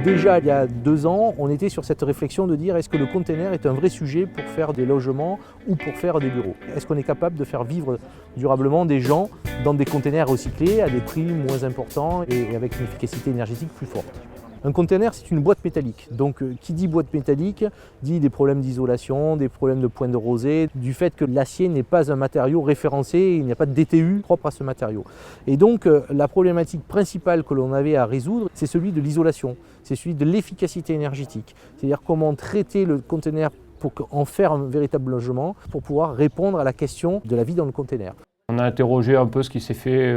Déjà, il y a 2 ans, on était sur cette réflexion de dire est-ce que le container est un vrai sujet pour faire des logements ou pour faire des bureaux? Est-ce qu'on est capable de faire vivre durablement des gens dans des containers recyclés à des prix moins importants et avec une efficacité énergétique plus forte? Un container, c'est une boîte métallique. Donc, qui dit boîte métallique, dit des problèmes d'isolation, des problèmes de points de rosée, du fait que l'acier n'est pas un matériau référencé, il n'y a pas de DTU propre à ce matériau. Et donc, la problématique principale que l'on avait à résoudre, c'est celui de l'isolation, c'est celui de l'efficacité énergétique. C'est-à-dire comment traiter le container pour en faire un véritable logement, pour pouvoir répondre à la question de la vie dans le container. On a interrogé un peu ce qui s'est fait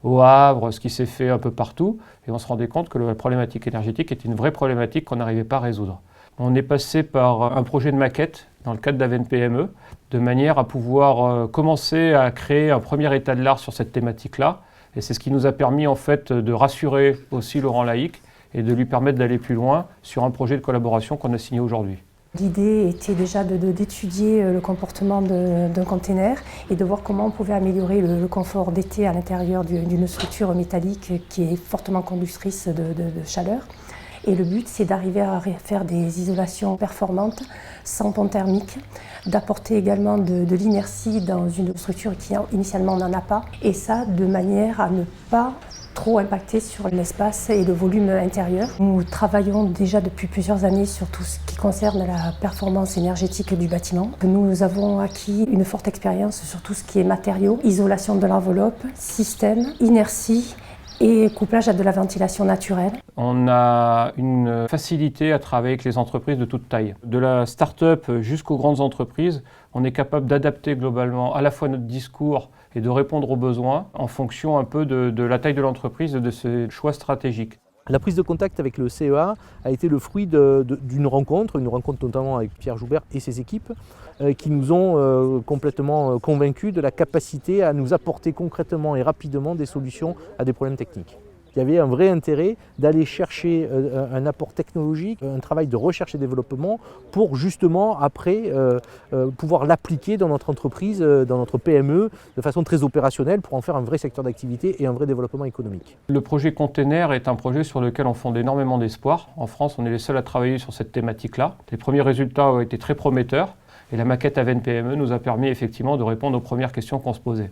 au Havre, ce qui s'est fait un peu partout, et on se rendait compte que la problématique énergétique était une vraie problématique qu'on n'arrivait pas à résoudre. On est passé par un projet de maquette dans le cadre d'Aven PME, de manière à pouvoir commencer à créer un premier état de l'art sur cette thématique-là, et c'est ce qui nous a permis en fait de rassurer aussi Laurent Laïc et de lui permettre d'aller plus loin sur un projet de collaboration qu'on a signé aujourd'hui. L'idée était déjà d'étudier le comportement d'un container et de voir comment on pouvait améliorer le confort d'été à l'intérieur d'une structure métallique qui est fortement conductrice de chaleur. Et le but, c'est d'arriver à faire des isolations performantes, sans pont thermique, d'apporter également de l'inertie dans une structure qui initialement n'en a pas, et ça de manière à ne pas trop impacté sur l'espace et le volume intérieur. Nous travaillons déjà depuis plusieurs années sur tout ce qui concerne la performance énergétique du bâtiment. Nous avons acquis une forte expérience sur tout ce qui est matériaux, isolation de l'enveloppe, système, inertie et couplage à de la ventilation naturelle. On a une facilité à travailler avec les entreprises de toute taille. De la start-up jusqu'aux grandes entreprises, on est capable d'adapter globalement à la fois notre discours et de répondre aux besoins en fonction un peu de la taille de l'entreprise et de ses choix stratégiques. La prise de contact avec le CEA a été le fruit d'une rencontre, notamment avec Pierre Joubert et ses équipes, qui nous ont complètement convaincus de la capacité à nous apporter concrètement et rapidement des solutions à des problèmes techniques. Il y avait un vrai intérêt d'aller chercher un apport technologique, un travail de recherche et développement pour justement après pouvoir l'appliquer dans notre entreprise, dans notre PME de façon très opérationnelle pour en faire un vrai secteur d'activité et un vrai développement économique. Le projet Container est un projet sur lequel on fonde énormément d'espoir. En France, on est les seuls à travailler sur cette thématique-là. Les premiers résultats ont été très prometteurs et la maquette Aven PME nous a permis effectivement de répondre aux premières questions qu'on se posait.